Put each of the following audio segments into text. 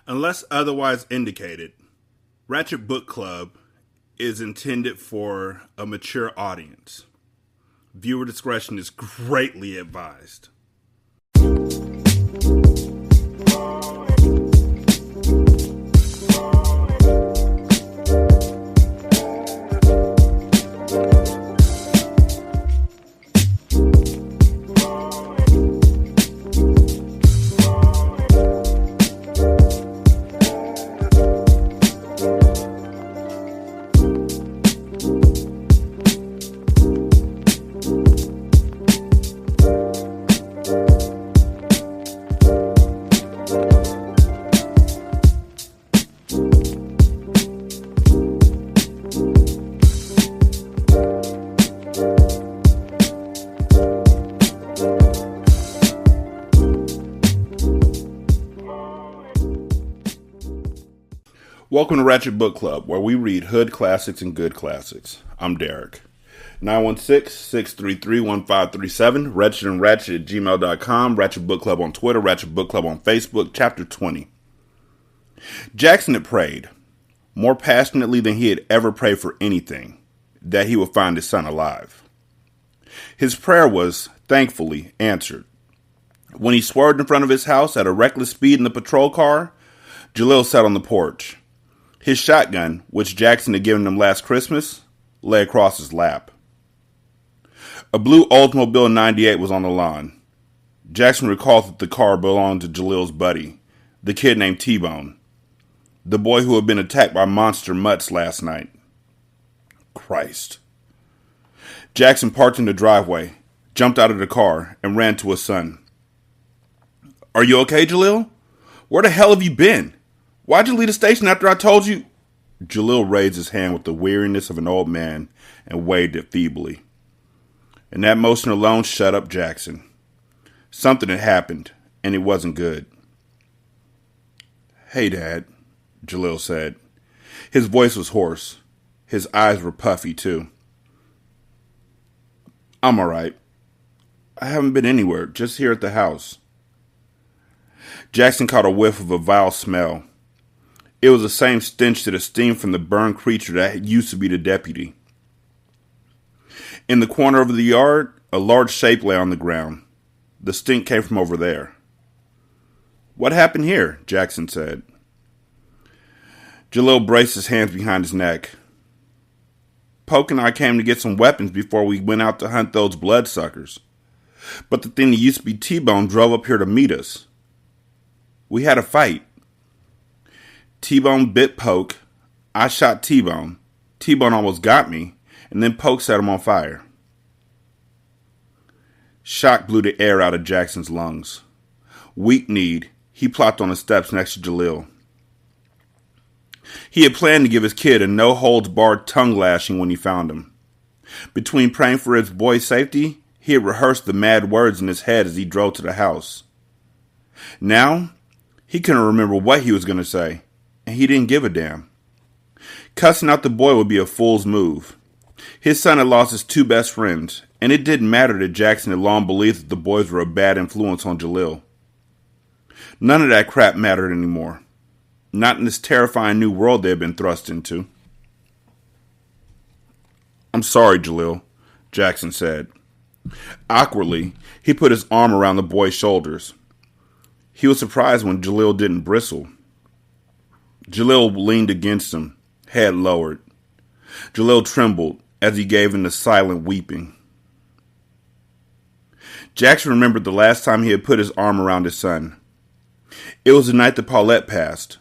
Unless otherwise indicated, Ratchet Book Club is intended for a mature audience. Viewer discretion is greatly advised. Welcome to Ratchet Book Club, where we read hood classics and good classics. I'm Derek. 916-633-1537, Ratchet and Ratchet at gmail.com, Ratchet Book Club on Twitter, Ratchet Book Club on Facebook, Chapter 20. Jackson had prayed, more passionately than he had ever prayed for anything, that he would find his son alive. His prayer was, thankfully, answered. When he swerved in front of his house at a reckless speed in the patrol car, Jalil sat on the porch. His shotgun, which Jackson had given him last Christmas, lay across his lap. A blue Oldsmobile 98 was on the lawn. Jackson recalled that the car belonged to Jalil's buddy, the kid named T-Bone, the boy who had been attacked by monster mutts last night. Christ. Jackson parked in the driveway, jumped out of the car, and ran to his son. "Are you okay, Jalil? Where the hell have you been? Why'd you leave the station after I told you?" Jalil raised his hand with the weariness of an old man and waved it feebly. And that motion alone shut up Jackson. Something had happened, and it wasn't good. "Hey, Dad," Jalil said. His voice was hoarse. His eyes were puffy, too. "I'm all right. I haven't been anywhere, just here at the house." Jackson caught a whiff of a vile smell. It was the same stench to the steam from the burned creature that used to be the deputy. In the corner of the yard, a large shape lay on the ground. The stink came from over there. "What happened here?" Jackson said. Jalil braced his hands behind his neck. "Poke and I came to get some weapons before we went out to hunt those bloodsuckers. But the thing that used to be T-Bone drove up here to meet us. We had a fight. T-Bone bit Poke. I shot T-Bone. T-Bone almost got me, and then Poke set him on fire." Shock blew the air out of Jackson's lungs. Weak-kneed, he plopped on the steps next to Jalil. He had planned to give his kid a no-holds-barred tongue-lashing when he found him. Between praying for his boy's safety, he had rehearsed the mad words in his head as he drove to the house. Now, he couldn't remember what he was going to say, and he didn't give a damn. Cussing out the boy would be a fool's move. His son had lost his two best friends, and it didn't matter that Jackson had long believed that the boys were a bad influence on Jalil. None of that crap mattered anymore. Not in this terrifying new world they had been thrust into. "I'm sorry, Jalil," Jackson said. Awkwardly, he put his arm around the boy's shoulders. He was surprised when Jalil didn't bristle. Jalil leaned against him, head lowered. Jalil trembled as he gave in to silent weeping. Jackson remembered the last time he had put his arm around his son. It was the night that Paulette passed.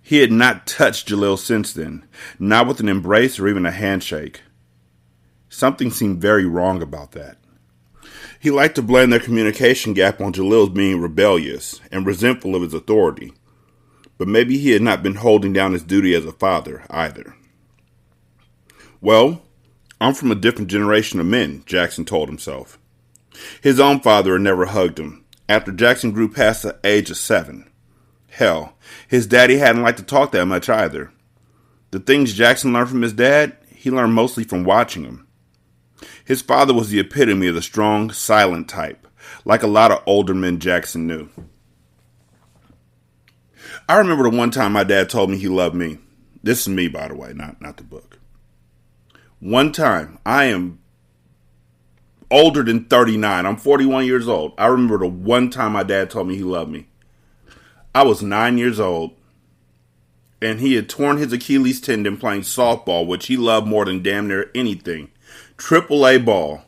He had not touched Jalil since then, not with an embrace or even a handshake. Something seemed very wrong about that. He liked to blame their communication gap on Jalil's being rebellious and resentful of his authority, but maybe he had not been holding down his duty as a father either. "Well, I'm from a different generation of men," Jackson told himself. His own father had never hugged him, after Jackson grew past the age of 7. Hell, his daddy hadn't liked to talk that much either. The things Jackson learned from his dad, he learned mostly from watching him. His father was the epitome of the strong, silent type, like a lot of older men Jackson knew. I remember the one time my dad told me he loved me. This is me, by the way, not the book. One time, I am older than 39. I'm 41 years old. I remember the one time my dad told me he loved me. I was 9 years old, and he had torn his Achilles tendon playing softball, which he loved more than damn near anything. AAA ball.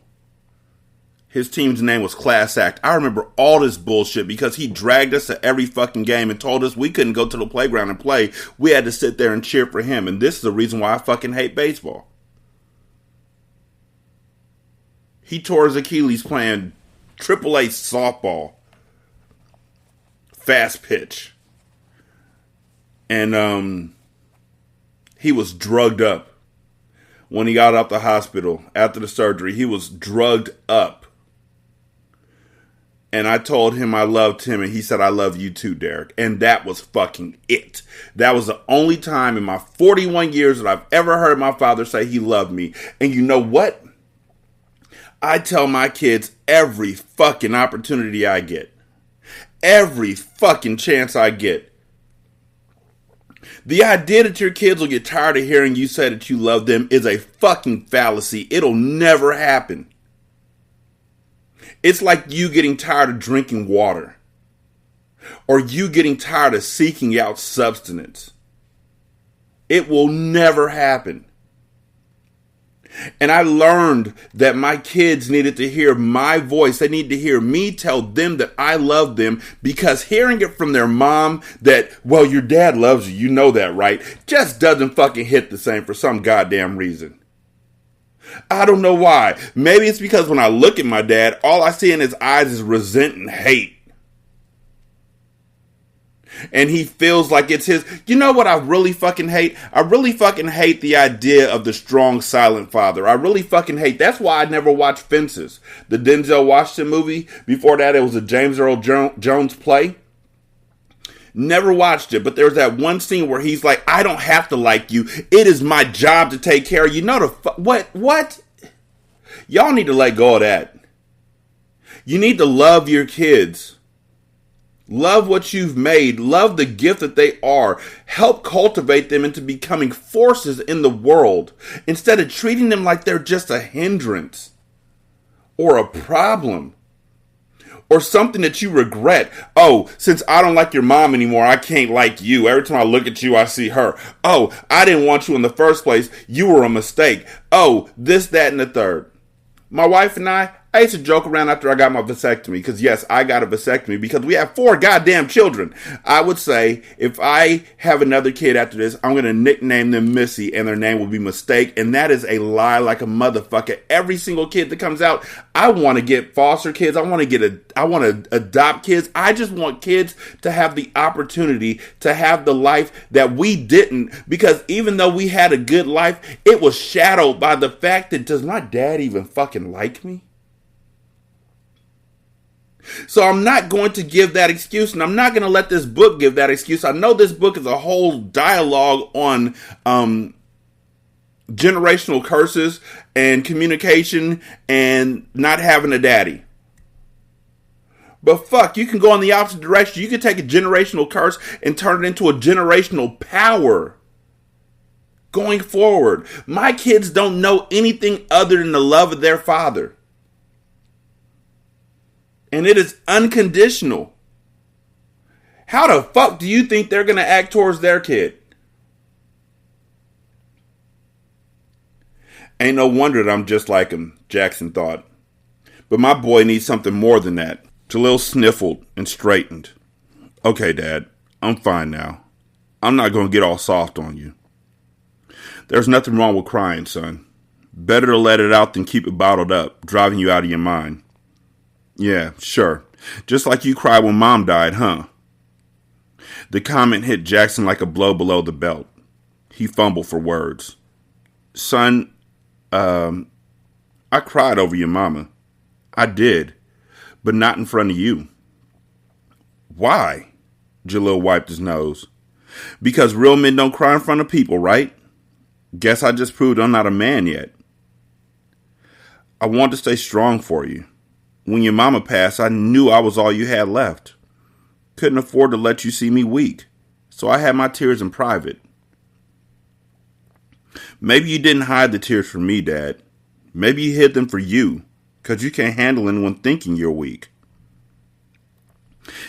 His team's name was Class Act. I remember all this bullshit because he dragged us to every fucking game and told us we couldn't go to the playground and play. We had to sit there and cheer for him. And this is the reason why I fucking hate baseball. He tore his Achilles playing AAA softball. Fast pitch. And he was drugged up. When he got out the hospital after the surgery, he was drugged up. And I told him I loved him, and he said, I love you too, Derek. And that was fucking it. That was the only time in my 41 years that I've ever heard my father say he loved me. And you know what? I tell my kids every fucking opportunity I get. Every fucking chance I get. The idea that your kids will get tired of hearing you say that you love them is a fucking fallacy. It'll never happen. It's like you getting tired of drinking water. Or you getting tired of seeking out substance. It will never happen. And I learned that my kids needed to hear my voice. They need to hear me tell them that I love them, because hearing it from their mom that, well, your dad loves you, you know that, right? Just doesn't fucking hit the same for some goddamn reason. I don't know why. Maybe it's because when I look at my dad, all I see in his eyes is resent and hate. And he feels like it's his. You know what I really fucking hate? I really fucking hate the idea of the strong, silent father. I really fucking hate. That's why I never watched Fences, the Denzel Washington movie. Before that, it was a James Earl Jones play. Never watched it, but there's that one scene where he's like, I don't have to like you. It is my job to take care of you. Know what? Y'all need to let go of that. You need to love your kids. Love what you've made. Love the gift that they are. Help cultivate them into becoming forces in the world, instead of treating them like they're just a hindrance or a problem. Or something that you regret. Oh, since I don't like your mom anymore, I can't like you. Every time I look at you, I see her. Oh, I didn't want you in the first place. You were a mistake. Oh, this, that, and the third. My wife and I used to joke around after I got my vasectomy, because yes, I got a vasectomy because we have 4 goddamn children. I would say if I have another kid after this, I'm going to nickname them Missy, and their name will be Mistake. And that is a lie like a motherfucker. Every single kid that comes out, I want to get foster kids. I want to adopt kids. I just want kids to have the opportunity to have the life that we didn't, because even though we had a good life, it was shadowed by the fact that, does my dad even fucking like me? So I'm not going to give that excuse, and I'm not going to let this book give that excuse. I know this book is a whole dialogue on generational curses and communication and not having a daddy. But fuck, you can go in the opposite direction. You can take a generational curse and turn it into a generational power. Going forward, my kids don't know anything other than the love of their father. And it is unconditional. How the fuck do you think they're going to act towards their kid? Ain't no wonder that I'm just like him, Jackson thought. But my boy needs something more than that. Jalil sniffled and straightened. Okay, Dad, I'm fine now. I'm not going to get all soft on you. There's nothing wrong with crying, son. Better to let it out than keep it bottled up, driving you out of your mind. Yeah, sure. Just like you cried when Mom died, huh? The comment hit Jackson like a blow below the belt. He fumbled for words. Son, I cried over your mama. I did, but not in front of you. Why? Jalil wiped his nose. Because real men don't cry in front of people, right? Guess I just proved I'm not a man yet. I want to stay strong for you. When your mama passed, I knew I was all you had left. Couldn't afford to let you see me weak. so I had my tears in private. Maybe you didn't hide the tears from me, Dad. Maybe you hid them for you, 'cause you can't handle anyone thinking you're weak.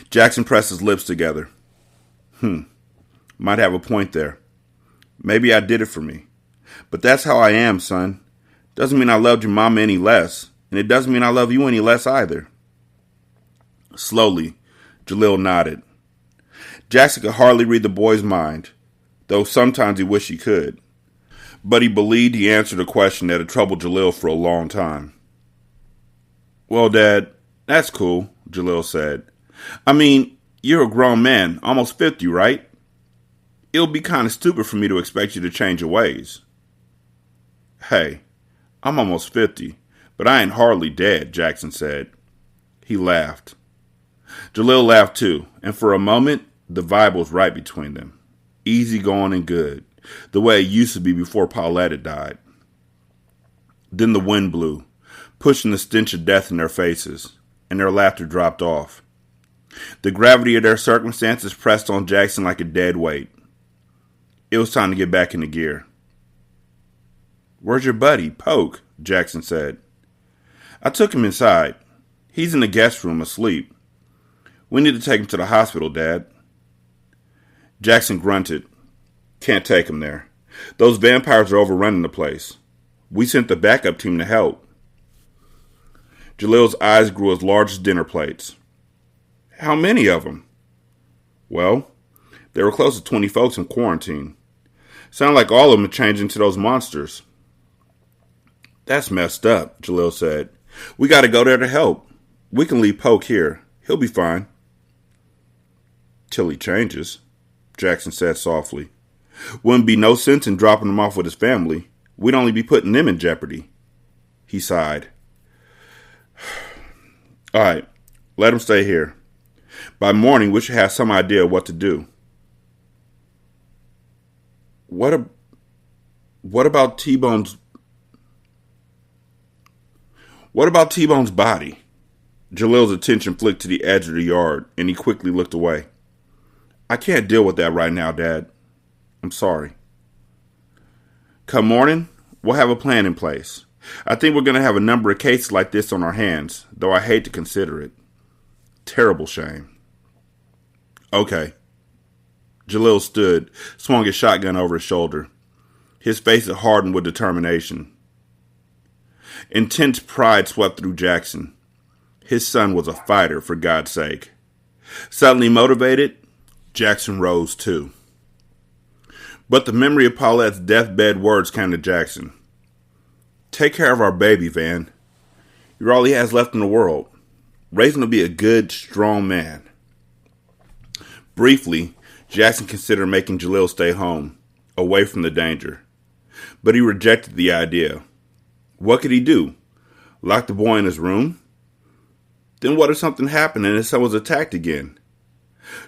Jackson pressed his lips together. Might have a point there. Maybe I did it for me. But that's how I am, son. Doesn't mean I loved your mama any less, and it doesn't mean I love you any less either. Slowly, Jalil nodded. Jackson could hardly read the boy's mind, though sometimes he wished he could. But he believed he answered a question that had troubled Jalil for a long time. Well, Dad, that's cool, Jalil said. I mean, you're a grown man, almost 50, right? It'll be kind of stupid for me to expect you to change your ways. Hey, I'm almost 50, but I ain't hardly dead, Jackson said. He laughed. Jalil laughed too, and for a moment, the vibe was right between them. Easy going and good, the way it used to be before Paulette had died. Then the wind blew, pushing the stench of death in their faces, and their laughter dropped off. The gravity of their circumstances pressed on Jackson like a dead weight. It was time to get back into gear. Where's your buddy, Poke? Jackson said. I took him inside. He's in the guest room asleep. We need to take him to the hospital, Dad. Jackson grunted. Can't take him there. Those vampires are overrunning the place. We sent the backup team to help. Jalil's eyes grew as large as dinner plates. How many of them? Well, there were close to 20 folks in quarantine. Sound like all of them are changed into those monsters. That's messed up, Jalil said. We got to go there to help. We can leave Poke here. He'll be fine. Till he changes, Jackson said softly. Wouldn't be no sense in dropping him off with his family. We'd only be putting them in jeopardy. He sighed. All right, let him stay here. By morning, we should have some idea of what to do. What about T-Bone's... What about T-Bone's body? Jalil's attention flicked to the edge of the yard, and he quickly looked away. I can't deal with that right now, Dad. I'm sorry. Come morning, we'll have a plan in place. I think we're going to have a number of cases like this on our hands, though I hate to consider it. Terrible shame. Okay. Jalil stood, swung his shotgun over his shoulder. His face had hardened with determination. Intense pride swept through Jackson. His son was a fighter, for God's sake. Suddenly motivated, Jackson rose too. But the memory of Paulette's deathbed words came to Jackson. Take care of our baby, Van. You're all he has left in the world. Raise him to be a good, strong man. Briefly, Jackson considered making Jalil stay home, away from the danger. But he rejected the idea. What could he do? Lock the boy in his room? Then what if something happened and his son was attacked again?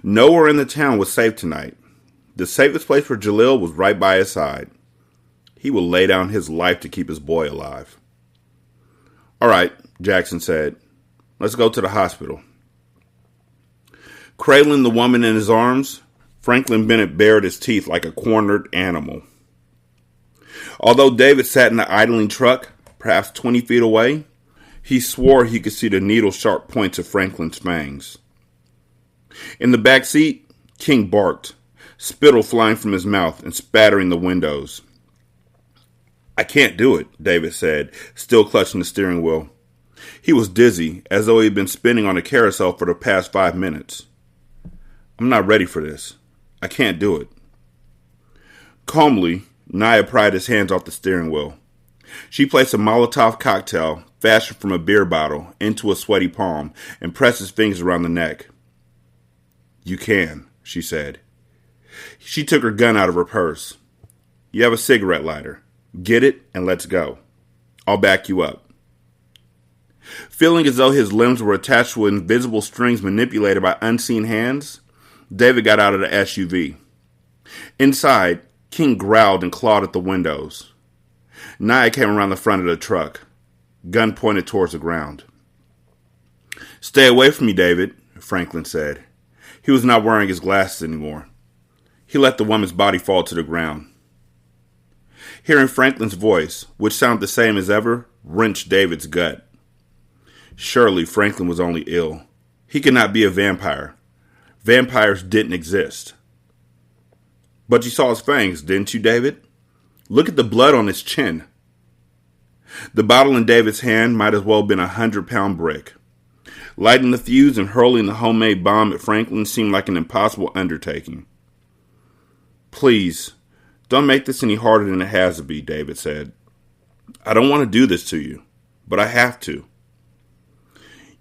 Nowhere in the town was safe tonight. The safest place for Jalil was right by his side. He would lay down his life to keep his boy alive. All right, Jackson said. Let's go to the hospital. Cradling the woman in his arms, Franklin Bennett bared his teeth like a cornered animal. Although David sat in the idling truck, perhaps 20 feet away, he swore he could see the needle-sharp points of Franklin's fangs. In the back seat, King barked, spittle flying from his mouth and spattering the windows. I can't do it, David said, still clutching the steering wheel. He was dizzy, as though he had been spinning on a carousel for the past 5 minutes. I'm not ready for this. I can't do it. Calmly, Naya pried his hands off the steering wheel. She placed a Molotov cocktail, fashioned from a beer bottle, into a sweaty palm and pressed his fingers around the neck. You can, she said. She took her gun out of her purse. You have a cigarette lighter. Get it and let's go. I'll back you up. Feeling as though his limbs were attached to invisible strings manipulated by unseen hands, David got out of the SUV. Inside, King growled and clawed at the windows. Naya came around the front of the truck, gun pointed towards the ground. Stay away from me, David, Franklin said. He was not wearing his glasses anymore. He let the woman's body fall to the ground. Hearing Franklin's voice, which sounded the same as ever, wrenched David's gut. Surely Franklin was only ill. He could not be a vampire. Vampires didn't exist. But you saw his fangs, didn't you, David? Look at the blood on his chin. The bottle in David's hand might as well have been a 100-pound brick. Lighting the fuse and hurling the homemade bomb at Franklin seemed like an impossible undertaking. Please, don't make this any harder than it has to be, David said. I don't want to do this to you, but I have to.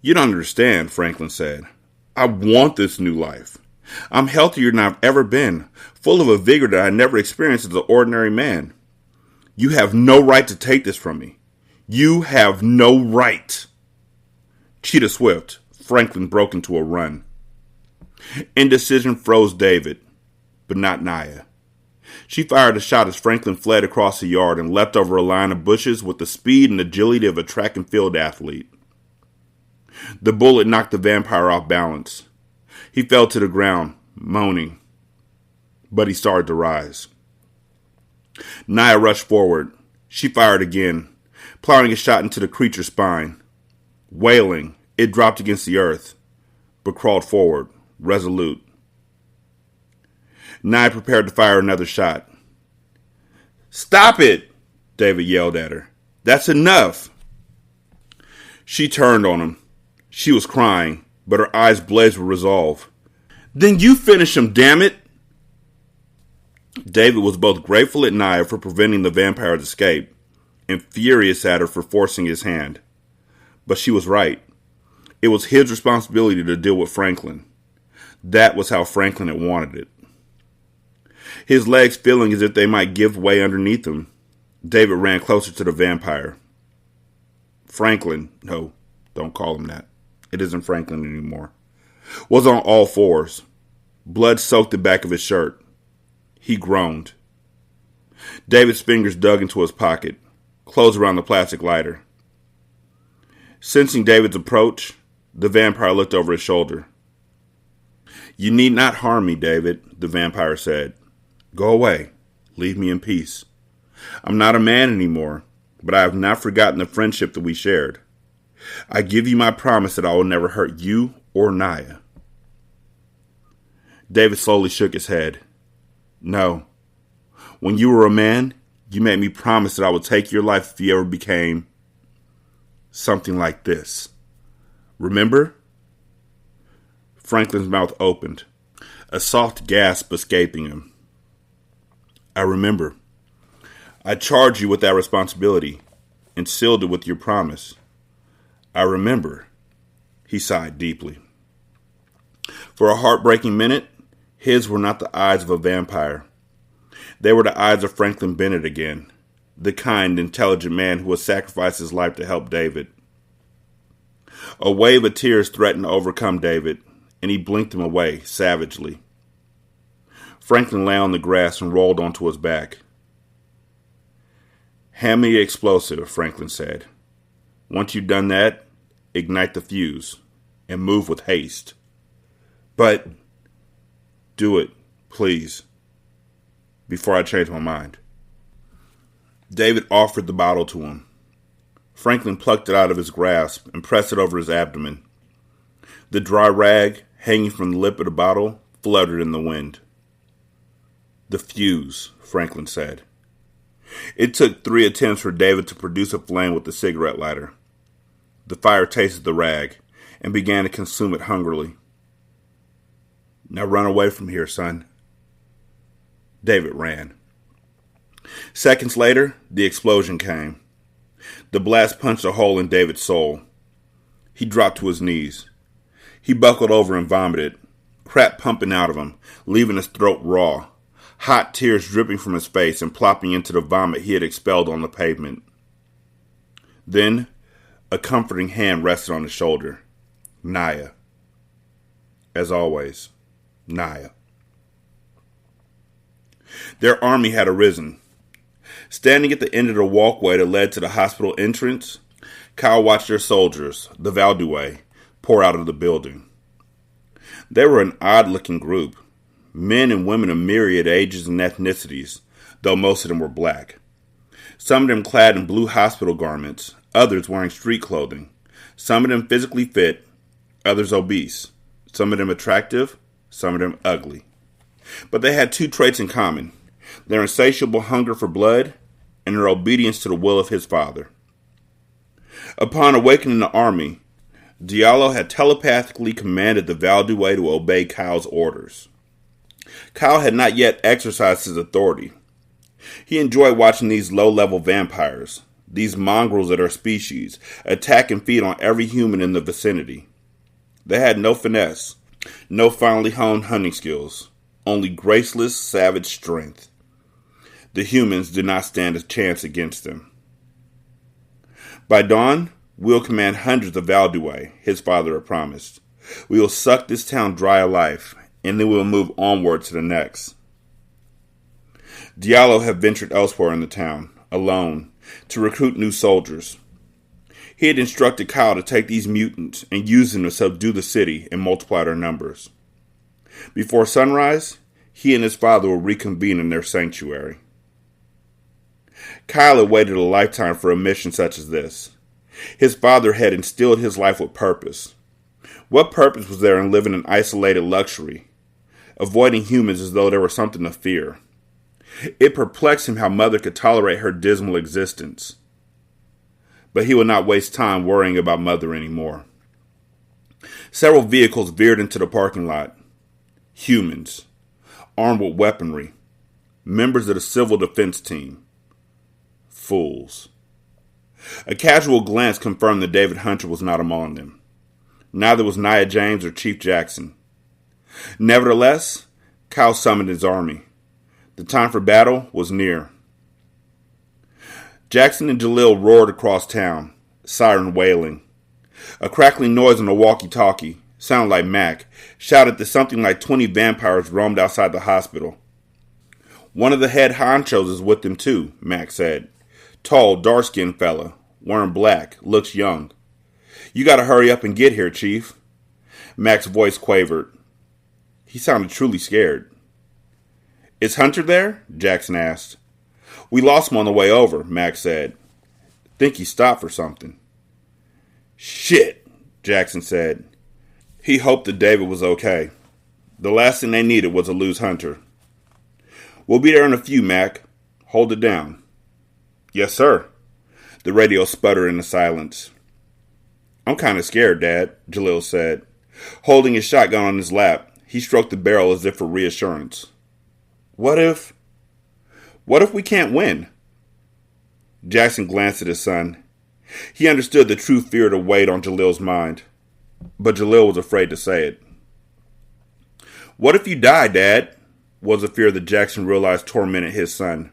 You don't understand, Franklin said. I want this new life. I'm healthier than I've ever been, full of a vigor that I never experienced as an ordinary man. You have no right to take this from me. You have no right. Cheetah swift, Franklin broke into a run. Indecision froze David, but not Naya. She fired a shot as Franklin fled across the yard and leapt over a line of bushes with the speed and agility of a track and field athlete. The bullet knocked the vampire off balance. He fell to the ground, moaning, but he started to rise. Naya rushed forward. She fired again, plowing a shot into the creature's spine. Wailing, it dropped against the earth, but crawled forward, resolute. Naya prepared to fire another shot. Stop it! David yelled at her. That's enough! She turned on him. She was crying, but her eyes blazed with resolve. Then you finish him, damn it! David was both grateful at Naya for preventing the vampire's escape and furious at her for forcing his hand. But she was right. It was his responsibility to deal with Franklin. That was how Franklin had wanted it. His legs feeling as if they might give way underneath him, David ran closer to the vampire. Franklin, no, don't call him that. It isn't Franklin anymore, was on all fours. Blood soaked the back of his shirt. He groaned. David's fingers dug into his pocket, closed around the plastic lighter. Sensing David's approach, the vampire looked over his shoulder. You need not harm me, David, the vampire said. Go away. Leave me in peace. I'm not a man anymore, but I have not forgotten the friendship that we shared. I give you my promise that I will never hurt you or Naya. David slowly shook his head. No. When you were a man, you made me promise that I would take your life if you ever became something like this. Remember? Franklin's mouth opened, a soft gasp escaping him. I remember. I charged you with that responsibility and sealed it with your promise. I remember. He sighed deeply. For a heartbreaking minute, his were not the eyes of a vampire. They were the eyes of Franklin Bennett again, the kind, intelligent man who would sacrifice his life to help David. A wave of tears threatened to overcome David, and he blinked them away savagely. Franklin lay on the grass and rolled onto his back. Hand me the explosive, Franklin said. Once you've done that, ignite the fuse and move with haste. But do it, please, before I change my mind. David offered the bottle to him. Franklin plucked it out of his grasp and pressed it over his abdomen. The dry rag, hanging from the lip of the bottle, fluttered in the wind. The fuse, Franklin said. It took 3 attempts for David to produce a flame with the cigarette lighter. The fire tasted the rag and began to consume it hungrily. Now run away from here, son. David ran. Seconds later, the explosion came. The blast punched a hole in David's soul. He dropped to his knees. He buckled over and vomited, crap pumping out of him, leaving his throat raw, hot tears dripping from his face and plopping into the vomit he had expelled on the pavement. Then, a comforting hand rested on his shoulder. Naya. As always, Naya. Their army had arisen. Standing at the end of the walkway that led to the hospital entrance, Kyle watched their soldiers, the Valdoué, pour out of the building. They were an odd-looking group, men and women of myriad ages and ethnicities, though most of them were black. Some of them clad in blue hospital garments, others wearing street clothing. Some of them physically fit, others obese. Some of them attractive, some of them ugly. But they had two traits in common: their insatiable hunger for blood and their obedience to the will of his father. Upon awakening the army, Diallo had telepathically commanded the Valdue to obey Kyle's orders. Kyle had not yet exercised his authority. He enjoyed watching these low-level vampires, these mongrels of their species, attack and feed on every human in the vicinity. They had no finesse, no finely honed hunting skills, only graceless, savage strength. The humans did not stand a chance against them. By dawn, we'll command hundreds of Valdue, his father had promised. We will suck this town dry of life, and then we'll move onward to the next. Diallo had ventured elsewhere in the town, alone, to recruit new soldiers. He had instructed Kyle to take these mutants and use them to subdue the city and multiply their numbers. Before sunrise, he and his father would reconvene in their sanctuary. Kyle had waited a lifetime for a mission such as this. His father had instilled his life with purpose. What purpose was there in living in isolated luxury, avoiding humans as though there were something to fear? It perplexed him how Mother could tolerate her dismal existence. But he would not waste time worrying about Mother anymore. Several vehicles veered into the parking lot. Humans, armed with weaponry, members of the civil defense team. Fools. A casual glance confirmed that David Hunter was not among them. Neither was Nia James or Chief Jackson. Nevertheless, Kyle summoned his army. The time for battle was near. Jackson and Jalil roared across town, siren wailing. A crackling noise on the walkie-talkie, sounded like Mac, shouted that something like 20 vampires roamed outside the hospital. One of the head honchos is with them too, Mac said. Tall, dark-skinned fella, wearing black, looks young. You gotta hurry up and get here, Chief. Mac's voice quavered. He sounded truly scared. Is Hunter there? Jackson asked. We lost him on the way over, Mac said. Think he stopped for something. Shit, Jackson said. He hoped that David was okay. The last thing they needed was to lose Hunter. We'll be there in a few, Mac. Hold it down. Yes, sir. The radio sputtered in the silence. I'm kind of scared, Dad, Jalil said. Holding his shotgun on his lap, he stroked the barrel as if for reassurance. What if we can't win? Jackson glanced at his son. He understood the true fear that weighed on Jalil's mind, but Jalil was afraid to say it. What if you die, Dad? Was a fear that Jackson realized tormented his son.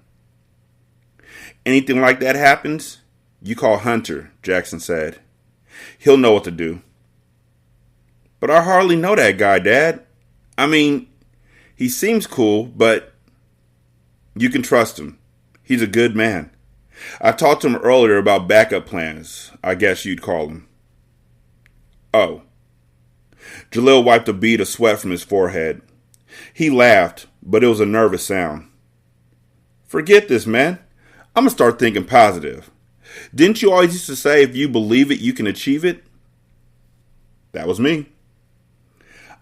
Anything like that happens, you call Hunter, Jackson said. He'll know what to do. But I hardly know that guy, Dad. I mean, he seems cool, but you can trust him. He's a good man. I talked to him earlier about backup plans, I guess you'd call them. Oh. Jalil wiped a bead of sweat from his forehead. He laughed, but it was a nervous sound. Forget this, man. I'm going to start thinking positive. Didn't you always used to say if you believe it, you can achieve it? That was me.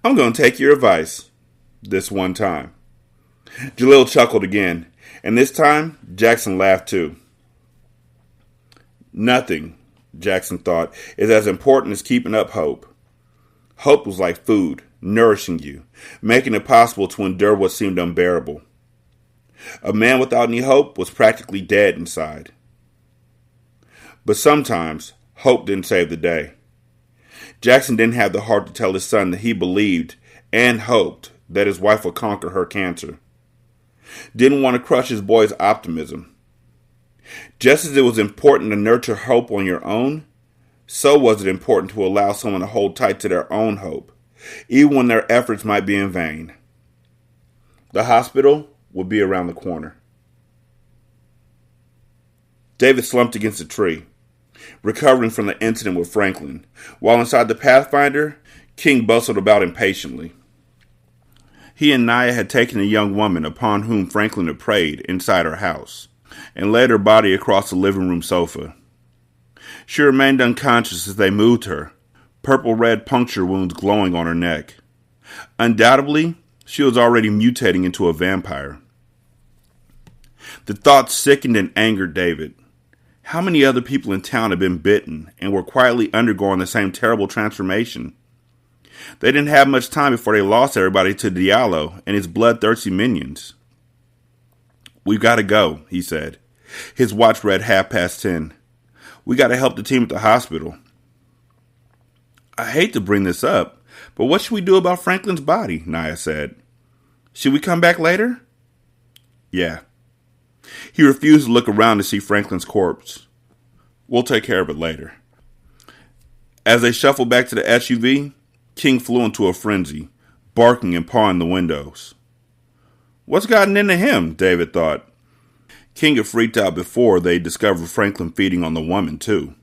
I'm going to take your advice. This one time. Jalil chuckled again, and this time Jackson laughed too. Nothing, Jackson thought, is as important as keeping up hope. Hope was like food, nourishing you, making it possible to endure what seemed unbearable. A man without any hope was practically dead inside. But sometimes, hope didn't save the day. Jackson didn't have the heart to tell his son that he believed and hoped that his wife would conquer her cancer. Didn't want to crush his boy's optimism. Just as it was important to nurture hope on your own, so was it important to allow someone to hold tight to their own hope, even when their efforts might be in vain. The hospital would be around the corner. David slumped against a tree, recovering from the incident with Franklin, while inside the Pathfinder, King bustled about impatiently. He and Nia had taken a young woman upon whom Franklin had preyed inside her house and laid her body across the living room sofa. She remained unconscious as they moved her, purple-red puncture wounds glowing on her neck. Undoubtedly, she was already mutating into a vampire. The thought sickened and angered David. How many other people in town had been bitten and were quietly undergoing the same terrible transformation? They didn't have much time before they lost everybody to Diallo and his bloodthirsty minions. "We've got to go," he said. His watch read 10:30. "We got to help the team at the hospital." "I hate to bring this up, but what should we do about Franklin's body?" Nia said. "Should we come back later?" "Yeah." He refused to look around to see Franklin's corpse. "We'll take care of it later." As they shuffled back to the SUV, King flew into a frenzy, barking and pawing the windows. What's gotten into him? David thought. King had freaked out before they discovered Franklin feeding on the woman, too.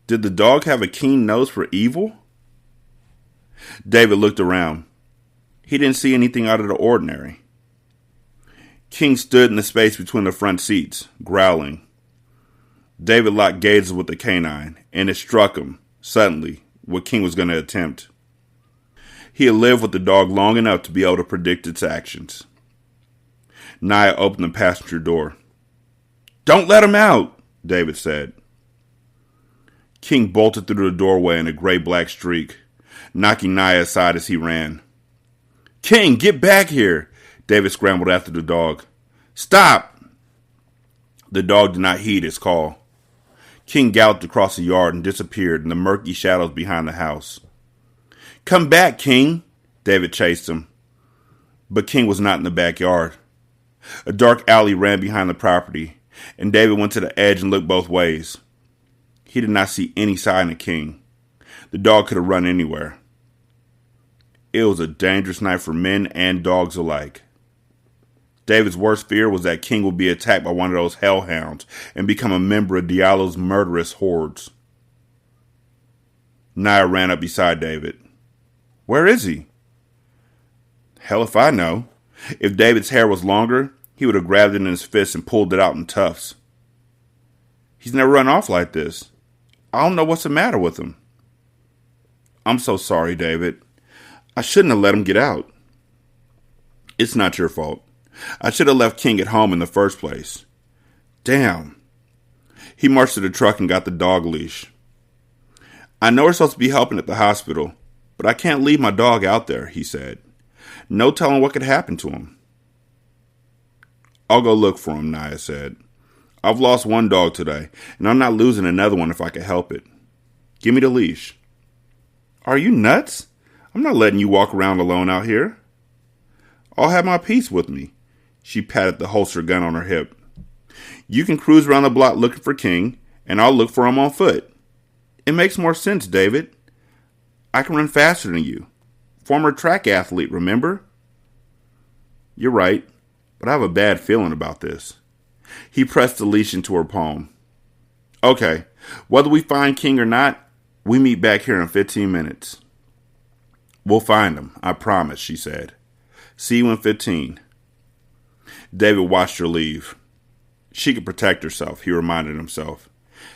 Did the dog have a keen nose for evil? David looked around. He didn't see anything out of the ordinary. King stood in the space between the front seats, growling. David locked gazes with the canine, and it struck him, suddenly, what King was going to attempt. He had lived with the dog long enough to be able to predict its actions. Nia opened the passenger door. "Don't let him out," David said. King bolted through the doorway in a gray-black streak, knocking Nia aside as he ran. "King, get back here!" David scrambled after the dog. "Stop!" The dog did not heed his call. King galloped across the yard and disappeared in the murky shadows behind the house. "Come back, King!" David chased him. But King was not in the backyard. A dark alley ran behind the property, and David went to the edge and looked both ways. He did not see any sign of King. The dog could have run anywhere. It was a dangerous night for men and dogs alike. David's worst fear was that King would be attacked by one of those hellhounds and become a member of Diallo's murderous hordes. Nia ran up beside David. "Where is he?" "Hell if I know. If David's hair was longer, he would have grabbed it in his fist and pulled it out in tufts. He's never run off like this. I don't know what's the matter with him." "I'm so sorry, David. I shouldn't have let him get out." "It's not your fault. I should have left King at home in the first place." "Damn." He marched to the truck and got the dog leash. "I know we're supposed to be helping at the hospital, but I can't leave my dog out there," he said. "No telling what could happen to him." "I'll go look for him," Nia said. "I've lost one dog today, and I'm not losing another one if I can help it. Give me the leash." "Are you nuts? I'm not letting you walk around alone out here." "I'll have my piece with me." She patted the holster gun on her hip. "You can cruise around the block looking for King, and I'll look for him on foot. It makes more sense, David. I can run faster than you. Former track athlete, remember?" "You're right, but I have a bad feeling about this." He pressed the leash into her palm. "Okay, whether we find King or not, we meet back here in 15 minutes. "We'll find him, I promise," she said. "See you in 15. David watched her leave. She could protect herself, he reminded himself.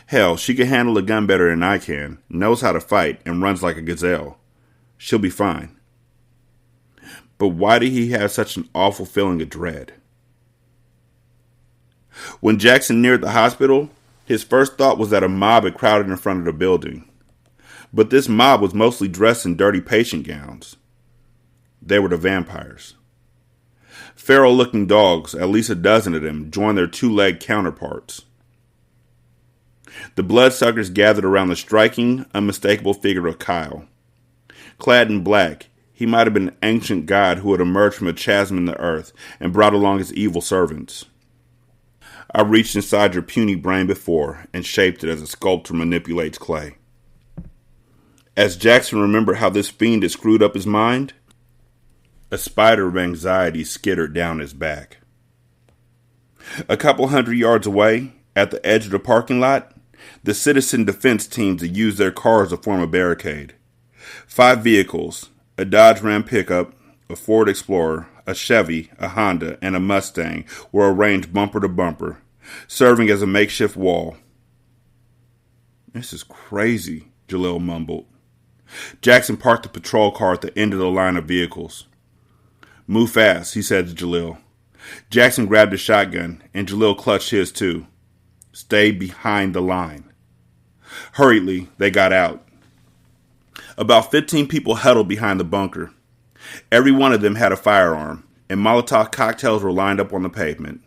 Hell, she can handle a gun better than I can, knows how to fight, and runs like a gazelle. She'll be fine. But why did he have such an awful feeling of dread? When Jackson neared the hospital, his first thought was that a mob had crowded in front of the building. But this mob was mostly dressed in dirty patient gowns. They were the vampires. Feral-looking dogs, at least a dozen of them, joined their two-legged counterparts. The bloodsuckers gathered around the striking, unmistakable figure of Kyle. Clad in black, he might have been an ancient god who had emerged from a chasm in the earth and brought along his evil servants. I reached inside your puny brain before and shaped it as a sculptor manipulates clay. As Jackson remembered how this fiend had screwed up his mind, a spider of anxiety skittered down his back. A couple 100 yards away, at the edge of the parking lot, the citizen defense teams had used their cars to form a barricade. 5 vehicles, a Dodge Ram pickup, A Ford Explorer, a Chevy, a Honda, and a Mustang were arranged bumper to bumper, serving as a makeshift wall. "This is crazy," Jalil mumbled. Jackson parked the patrol car at the end of the line of vehicles. "Move fast," he said to Jalil. Jackson grabbed his shotgun, and Jalil clutched his too. "Stay behind the line." Hurriedly, they got out. About 15 people huddled behind the bunker. Every one of them had a firearm, and Molotov cocktails were lined up on the pavement.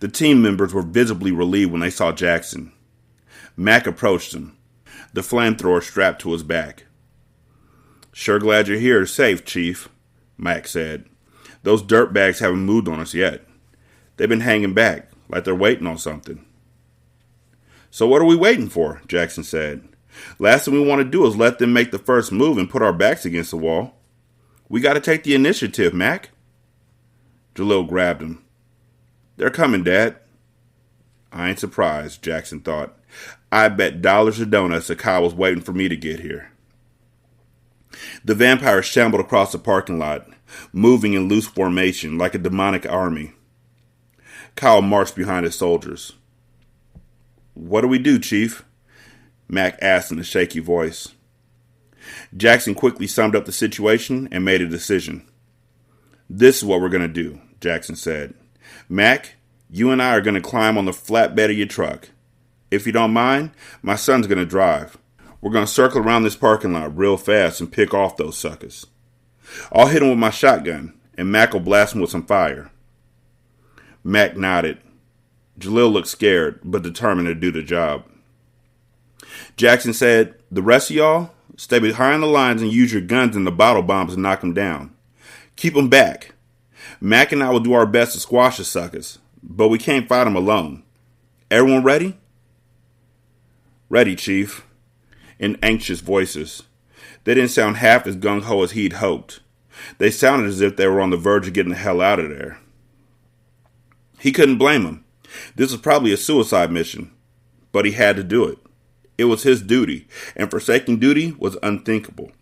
The team members were visibly relieved when they saw Jackson. Mac approached him, the flamethrower strapped to his back. "Sure glad you're here safe, Chief," Mac said. "Those dirtbags haven't moved on us yet. They've been hanging back, like they're waiting on something." "So what are we waiting for?" Jackson said. "Last thing we want to do is let them make the first move and put our backs against the wall. We got to take the initiative, Mac." Jalil grabbed him. "They're coming, Dad." "I ain't surprised," Jackson thought. "I bet dollars to donuts that Kyle was waiting for me to get here." The vampires shambled across the parking lot, moving in loose formation like a demonic army. Kyle marched behind his soldiers. "What do we do, Chief?" Mac asked in a shaky voice. Jackson quickly summed up the situation and made a decision. "This is what we're going to do," Jackson said. "Mac, you and I are going to climb on the flatbed of your truck. If you don't mind, my son's going to drive. We're going to circle around this parking lot real fast and pick off those suckers. I'll hit him with my shotgun, and Mac will blast him with some fire." Mac nodded. Jalil looked scared, but determined to do the job. Jackson said, "The rest of y'all, stay behind the lines and use your guns and the bottle bombs to knock them down. Keep them back. Mac and I will do our best to squash the suckers, but we can't fight them alone. Everyone ready?" "Ready, Chief," in anxious voices. They didn't sound half as gung-ho as he'd hoped. They sounded as if they were on the verge of getting the hell out of there. He couldn't blame them. This was probably a suicide mission, but he had to do it. It was his duty, and forsaking duty was unthinkable.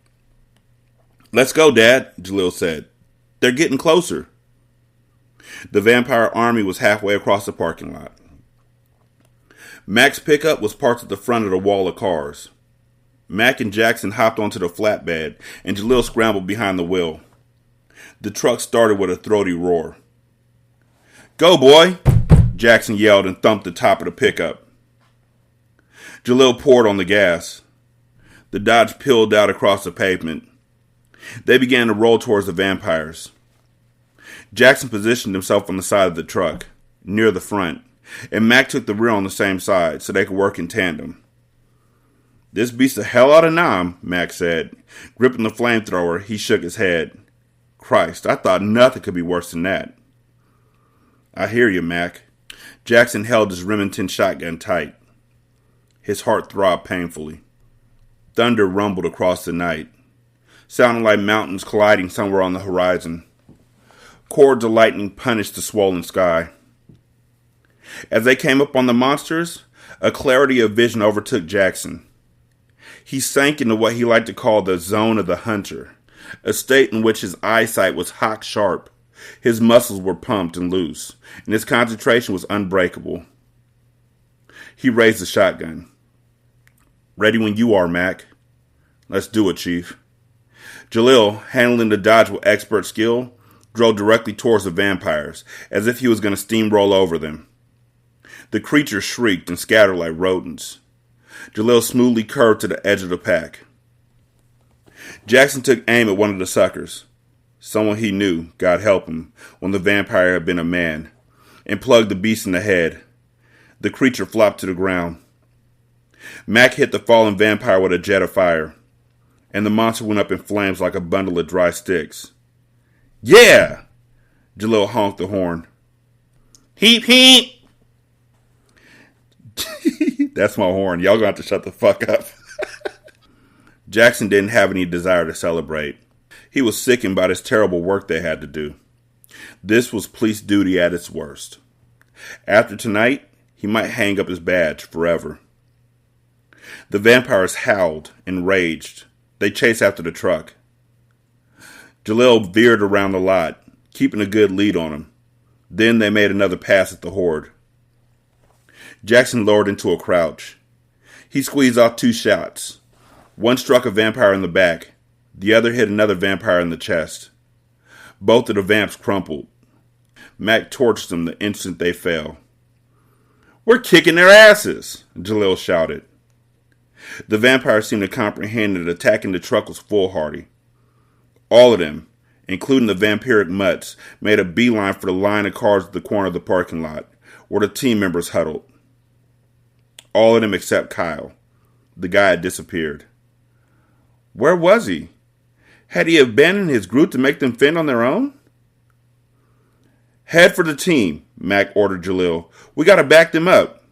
"Let's go, Dad," Jalil said. "They're getting closer." The vampire army was halfway across the parking lot. Mac's pickup was parked at the front of the wall of cars. Mac and Jackson hopped onto the flatbed, and Jalil scrambled behind the wheel. The truck started with a throaty roar. "Go, boy!" Jackson yelled and thumped the top of the pickup. Jalil poured on the gas. The Dodge peeled out across the pavement. They began to roll towards the vampires. Jackson positioned himself on the side of the truck, near the front, and Mac took the rear on the same side so they could work in tandem. "This beats the hell out of Nam," Mac said. Gripping the flamethrower, he shook his head. "Christ, I thought nothing could be worse than that." "I hear you, Mac." Jackson held his Remington shotgun tight. His heart throbbed painfully. Thunder rumbled across the night, sounding like mountains colliding somewhere on the horizon. Cords of lightning punished the swollen sky. As they came up on the monsters, a clarity of vision overtook Jackson. He sank into what he liked to call the zone of the hunter, a state in which his eyesight was hawk sharp, his muscles were pumped and loose, and his concentration was unbreakable. He raised the shotgun. "Ready when you are, Mac." "Let's do it, Chief." Jalil, handling the Dodge with expert skill, drove directly towards the vampires, as if he was going to steamroll over them. The creatures shrieked and scattered like rodents. Jalil smoothly curved to the edge of the pack. Jackson took aim at one of the suckers, someone he knew, God help him, when the vampire had been a man, and plugged the beast in the head. The creature flopped to the ground. Mac hit the fallen vampire with a jet of fire, and the monster went up in flames like a bundle of dry sticks. "Yeah!" Jalil honked the horn. "Heap, heap!" That's my horn. Y'all gonna have to shut the fuck up. Jackson didn't have any desire to celebrate. He was sickened by this terrible work they had to do. This was police duty at its worst. After tonight, he might hang up his badge forever. The vampires howled and raged. They chased after the truck. Jalil veered around the lot, keeping a good lead on him. Then they made another pass at the horde. Jackson lowered into a crouch. He squeezed off 2 shots. One struck a vampire in the back. The other hit another vampire in the chest. Both of the vamps crumpled. Mac torched them the instant they fell. "We're kicking their asses," Jalil shouted. The vampires seemed to comprehend that attacking the truck was foolhardy. All of them, including the vampiric mutts, made a beeline for the line of cars at the corner of the parking lot, where the team members huddled. All of them except Kyle. The guy had disappeared. Where was he? Had he abandoned his group to make them fend on their own? "Head for the team," Mac ordered Jalil. "We gotta back them up."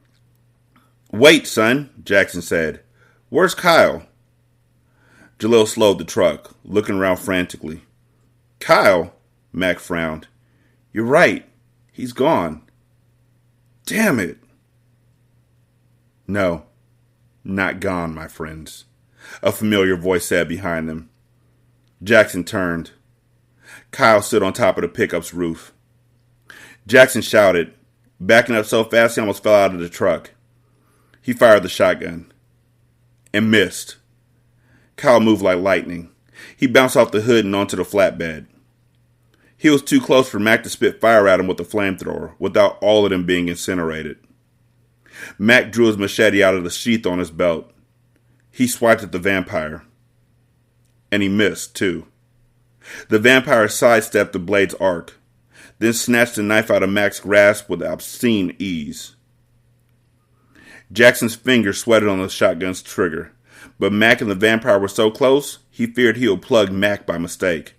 "Wait, son," Jackson said. "Where's Kyle?" Jalil slowed the truck, looking around frantically. "Kyle?" Mac frowned. "You're right. He's gone. Damn it." "No, not gone, my friends," a familiar voice said behind them. Jackson turned. Kyle stood on top of the pickup's roof. Jackson shouted, backing up so fast he almost fell out of the truck. He fired the shotgun. And missed. Kyle moved like lightning. He bounced off the hood and onto the flatbed. He was too close for Mac to spit fire at him with the flamethrower, without all of them being incinerated. Mac drew his machete out of the sheath on his belt. He swiped at the vampire. And he missed, too. The vampire sidestepped the blade's arc, then snatched the knife out of Mac's grasp with obscene ease. Jackson's fingers sweated on the shotgun's trigger, but Mac and the vampire were so close, he feared he would plug Mac by mistake.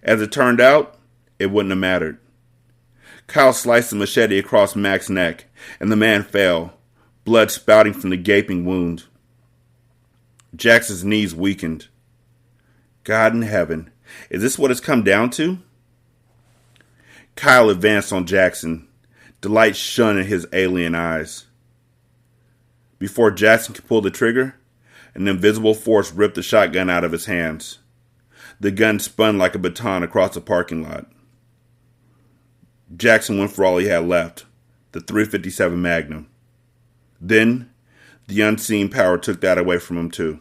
As it turned out, it wouldn't have mattered. Kyle sliced the machete across Mac's neck, and the man fell, blood spouting from the gaping wound. Jackson's knees weakened. God in heaven, is this what it's come down to? Kyle advanced on Jackson, delight shone in his alien eyes. Before Jackson could pull the trigger, an invisible force ripped the shotgun out of his hands. The gun spun like a baton across the parking lot. Jackson went for all he had left, the .357 Magnum. Then, the unseen power took that away from him too.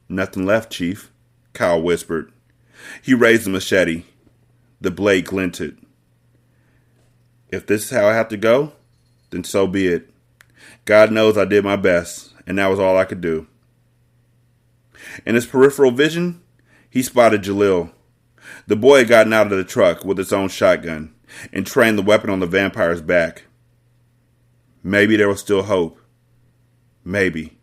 Nothing left, Chief, Kyle whispered. He raised the machete. The blade glinted. If this is how I have to go, then so be it. God knows I did my best, and that was all I could do. In his peripheral vision, he spotted Jalil. The boy had gotten out of the truck with his own shotgun and trained the weapon on the vampire's back. Maybe there was still hope. Maybe.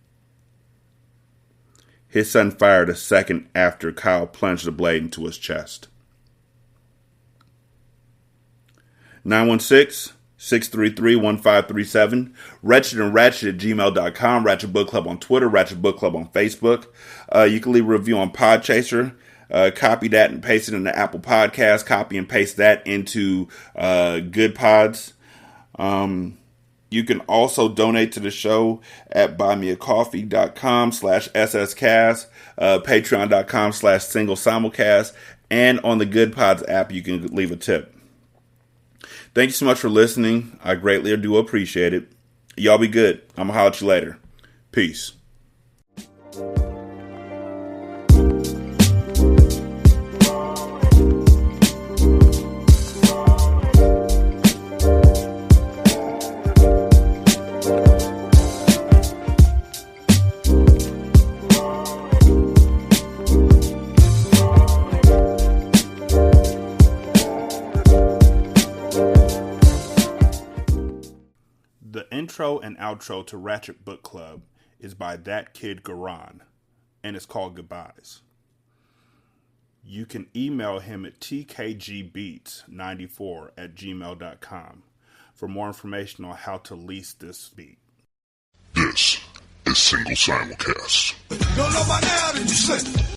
His son fired a second after Kyle plunged the blade into his chest. 916-633-1537, ratchetandratchet@gmail.com, Ratchet Book Club on Twitter, Ratchet Book Club on Facebook. You can leave a review on Podchaser. Copy that and paste it in the Apple Podcast. Copy and paste that into Good Pods. You can also donate to the show at buymeacoffee.com/SSCast, patreon.com/single simulcast, and on the Good Pods app, you can leave a tip. Thank you so much for listening. I greatly do appreciate it. Y'all be good. I'm going to holler at you later. Peace. The intro and outro to Ratchet Book Club is by That Kid Garan, and it's called Goodbyes. You can email him at tkgbeats94@gmail.com for more information on how to lease this beat. This is Single Simulcast. Don't know by now, did you say?